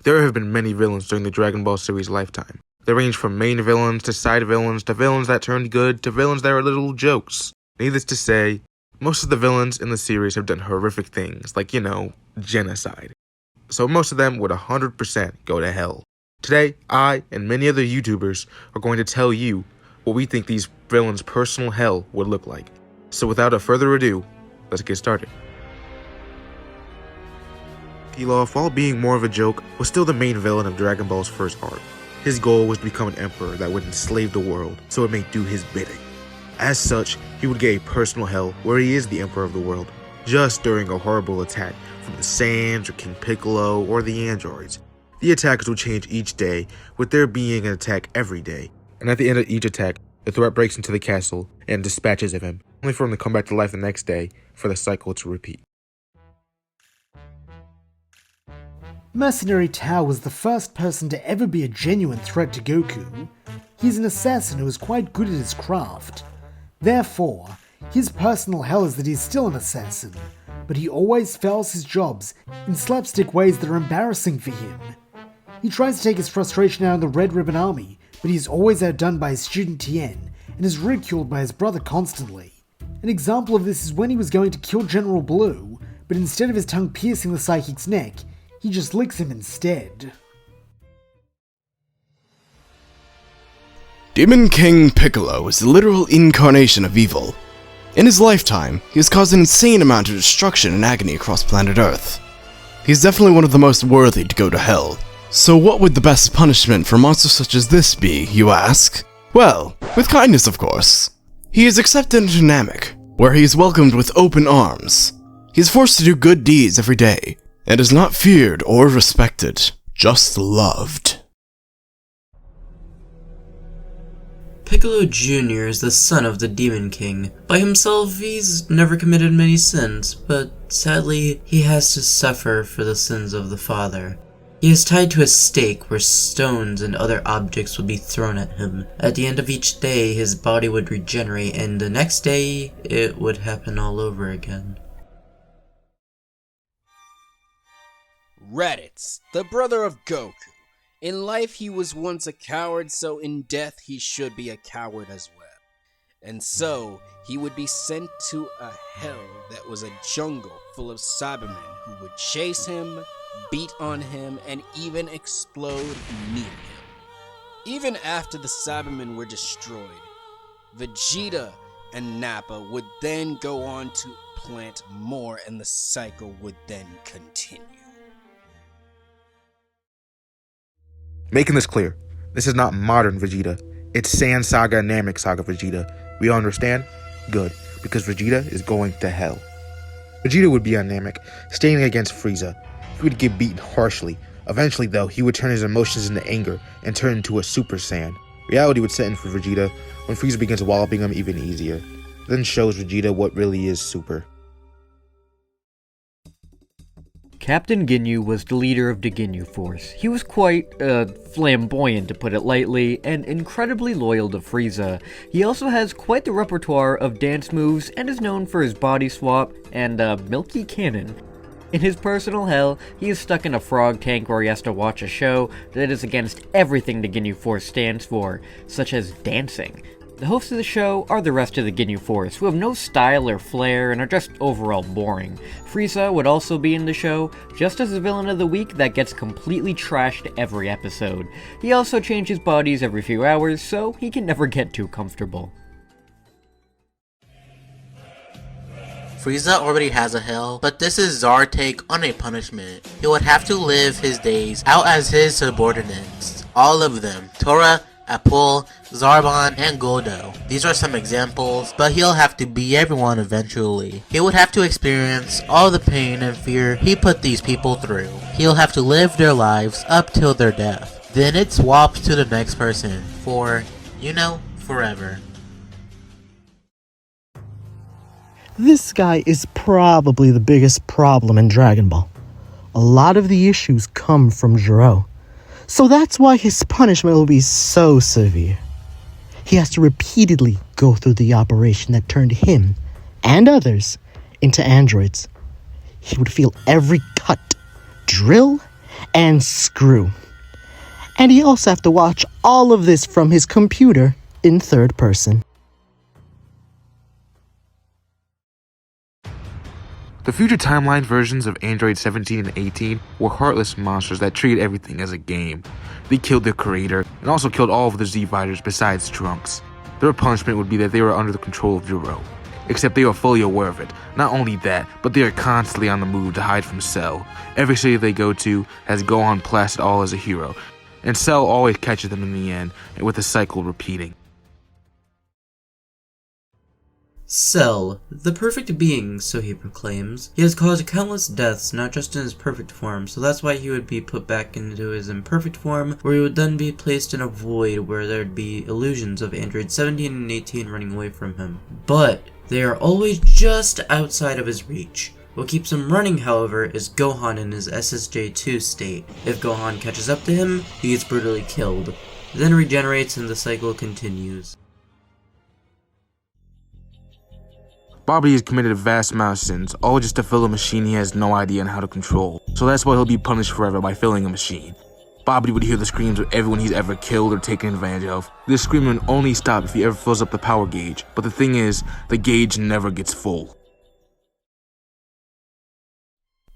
There have been many villains during the Dragon Ball series' lifetime. They range from main villains to side villains to villains that turned good to villains that are little jokes. Needless to say, most of the villains in the series have done horrific things, like, genocide. So most of them would 100% go to hell. Today, I and many other YouTubers are going to tell you what we think these villains' personal hell would look like. So without a further ado, let's get started. Pilaf, while being more of a joke, was still the main villain of Dragon Ball's first arc. His goal was to become an emperor that would enslave the world so it may do his bidding. As such, he would get a personal hell where he is the emperor of the world, just during a horrible attack from the Saiyans or King Piccolo or the androids. The attackers would change each day, with there being an attack every day. And at the end of each attack, the threat breaks into the castle and dispatches of him, only for him to come back to life the next day for the cycle to repeat. Mercenary Tao was the first person to ever be a genuine threat to Goku. He's an assassin who is quite good at his craft. Therefore, his personal hell is that he's still an assassin, but he always fails his jobs in slapstick ways that are embarrassing for him. He tries to take his frustration out on the Red Ribbon Army, but he's always outdone by his student Tien, and is ridiculed by his brother constantly. An example of this is when he was going to kill General Blue, but instead of his tongue piercing the psychic's neck, he just licks him instead. Demon King Piccolo is the literal incarnation of evil. In his lifetime, he has caused an insane amount of destruction and agony across planet Earth. He's definitely one of the most worthy to go to hell. So what would the best punishment for monsters such as this be, you ask? Well, with kindness of course. He is accepted into Namek, where he is welcomed with open arms. He is forced to do good deeds every day, and is not feared or respected, just loved. Piccolo Jr. is the son of the Demon King. By himself, he's never committed many sins, but sadly, he has to suffer for the sins of the father. He is tied to a stake where stones and other objects would be thrown at him. At the end of each day, his body would regenerate, and the next day, it would happen all over again. Raditz, the brother of Goku. In life he was once a coward, so in death he should be a coward as well. And so, he would be sent to a hell that was a jungle full of Cybermen who would chase him, beat on him, and even explode near him. Even after the Cybermen were destroyed, Vegeta and Nappa would then go on to plant more, and the cycle would then continue. Making this clear, this is not modern Vegeta. It's Saiyan Saga and Namek Saga Vegeta. We all understand? Good, because Vegeta is going to hell. Vegeta would be on Namek, standing against Freeza. He would get beaten harshly. Eventually, though, he would turn his emotions into anger and turn into a Super Saiyan. Reality would set in for Vegeta when Freeza begins walloping him even easier. Then shows Vegeta what really is super. Captain Ginyu was the leader of the Ginyu Force. He was quite, flamboyant to put it lightly, and incredibly loyal to Freeza. He also has quite the repertoire of dance moves, and is known for his body swap and, milky cannon. In his personal hell, he is stuck in a frog tank where he has to watch a show that is against everything the Ginyu Force stands for, such as dancing. The hosts of the show are the rest of the Ginyu Force, who have no style or flair and are just overall boring. Freeza would also be in the show, just as the villain of the week that gets completely trashed every episode. He also changes bodies every few hours, so he can never get too comfortable. Freeza already has a hell, but this is Zar's take on a punishment. He would have to live his days out as his subordinates. All of them. Tora, Apul, Zarbon, and Goldo. These are some examples, but he'll have to be everyone eventually. He would have to experience all the pain and fear he put these people through. He'll have to live their lives up till their death. Then it swaps to the next person for, forever. This guy is probably the biggest problem in Dragon Ball. A lot of the issues come from Gero. So that's why his punishment will be so severe. He has to repeatedly go through the operation that turned him and others into androids. He would feel every cut, drill, and screw. And he also have to watch all of this from his computer in third person. The future timeline versions of Android 17 and 18 were heartless monsters that treated everything as a game. They killed their creator, and also killed all of the Z-Fighters besides Trunks. Their punishment would be that they were under the control of Gero. Except they were fully aware of it. Not only that, but they are constantly on the move to hide from Cell. Every city they go to has Gohan plastered all as a hero, and Cell always catches them in the end, with the cycle repeating. Cell, the perfect being, so he proclaims. He has caused countless deaths, not just in his perfect form, so that's why he would be put back into his imperfect form, where he would then be placed in a void where there'd be illusions of Android 17 and 18 running away from him. But they are always just outside of his reach. What keeps him running, however, is Gohan in his SSJ2 state. If Gohan catches up to him, he gets brutally killed, then regenerates and the cycle continues. Babadi has committed a vast amount of sins, all just to fill a machine he has no idea on how to control. So that's why he'll be punished forever by filling a machine. Babadi would hear the screams of everyone he's ever killed or taken advantage of. This screaming would only stop if he ever fills up the power gauge, but the thing is, the gauge never gets full.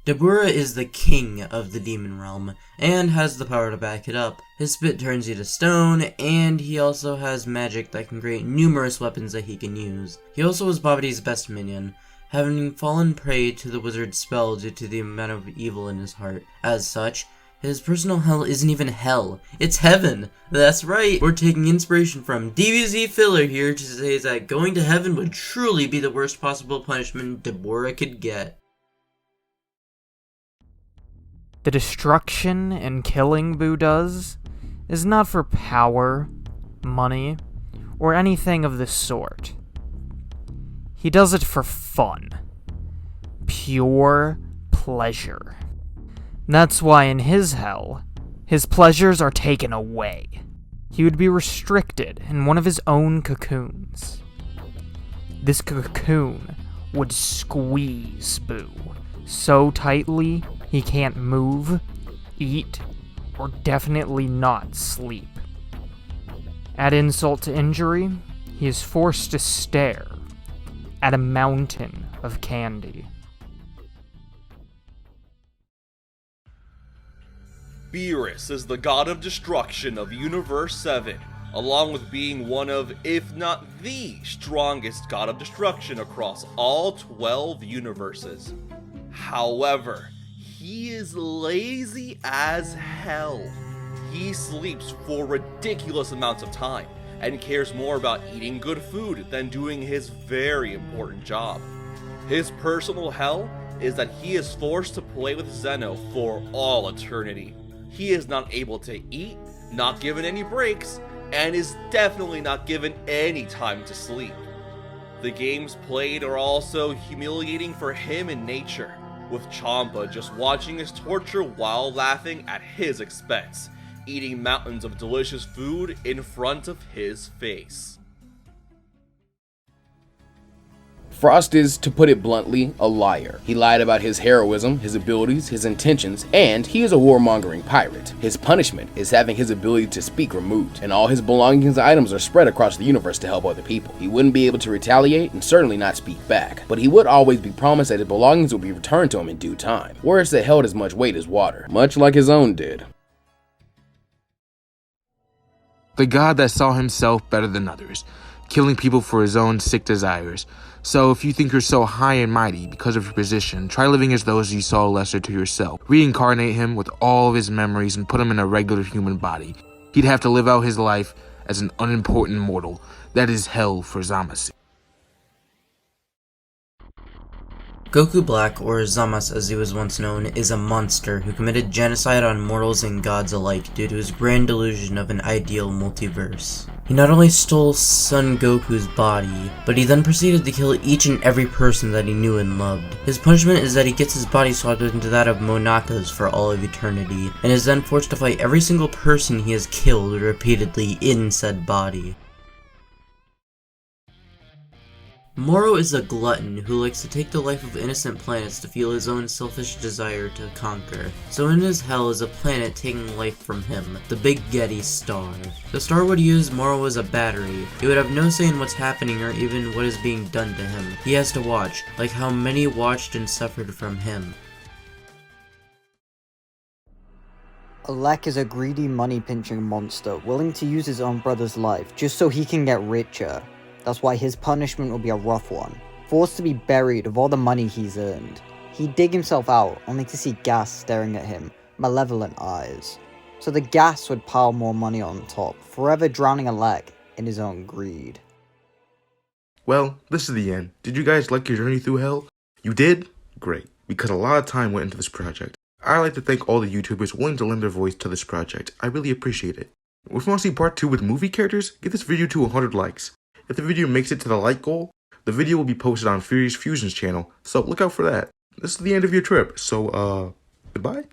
Dabura is the king of the demon realm, and has the power to back it up. His spit turns you to stone, and he also has magic that can create numerous weapons that he can use. He also is Babadi's best minion, having fallen prey to the wizard's spell due to the amount of evil in his heart. As such, his personal hell isn't even hell, it's heaven! That's right, we're taking inspiration from DBZ filler here to say that going to heaven would truly be the worst possible punishment Dabura could get. The destruction and killing Buu does is not for power, money, or anything of the sort. He does it for fun. Pure pleasure. That's why in his hell, his pleasures are taken away. He would be restricted in one of his own cocoons. This cocoon would squeeze Buu so tightly he can't move, eat, or definitely not sleep. Add insult to injury, he is forced to stare at a mountain of candy. Beerus is the god of destruction of Universe 7, along with being one of, if not the strongest god of destruction across all 12 universes. However, he is lazy as hell. He sleeps for ridiculous amounts of time, and cares more about eating good food than doing his very important job. His personal hell is that he is forced to play with Zeno for all eternity. He is not able to eat, not given any breaks, and is definitely not given any time to sleep. The games played are also humiliating for him in nature, with Champa just watching his torture while laughing at his expense, eating mountains of delicious food in front of his face. Frost is, to put it bluntly, a liar. He lied about his heroism, his abilities, his intentions, and he is a warmongering pirate. His punishment is having his ability to speak removed, and all his belongings and items are spread across the universe to help other people. He wouldn't be able to retaliate, and certainly not speak back, but he would always be promised that his belongings would be returned to him in due time. Words that held as much weight as water, much like his own did. The god that saw himself better than others, killing people for his own sick desires. So if you think you're so high and mighty because of your position, try living as those you saw lesser to yourself. Reincarnate him with all of his memories and put him in a regular human body. He'd have to live out his life as an unimportant mortal. That is hell for Zamasu. Goku Black, or Zamasu as he was once known, is a monster who committed genocide on mortals and gods alike due to his grand delusion of an ideal multiverse. He not only stole Son Goku's body, but he then proceeded to kill each and every person that he knew and loved. His punishment is that he gets his body swapped into that of Monaka's for all of eternity, and is then forced to fight every single person he has killed repeatedly in said body. Moro is a glutton who likes to take the life of innocent planets to fuel his own selfish desire to conquer. So in his hell is a planet taking life from him, the Big Getty star. The star would use Moro as a battery. He would have no say in what's happening or even what is being done to him. He has to watch, like how many watched and suffered from him. Elec is a greedy money-pinching monster, willing to use his own brother's life just so he can get richer. That's why his punishment will be a rough one. Forced to be buried of all the money he's earned. He'd dig himself out, only to see gas staring at him, malevolent eyes. So the gas would pile more money on top, forever drowning Elec in his own greed. Well, this is the end. Did you guys like your journey through hell? You did? Great, because a lot of time went into this project. I'd like to thank all the YouTubers willing to lend their voice to this project. I really appreciate it. If you want to see part 2 with movie characters, get this video to 100 likes. If the video makes it to the like goal, the video will be posted on Furious Fusion's channel, so look out for that. This is the end of your trip, so, goodbye?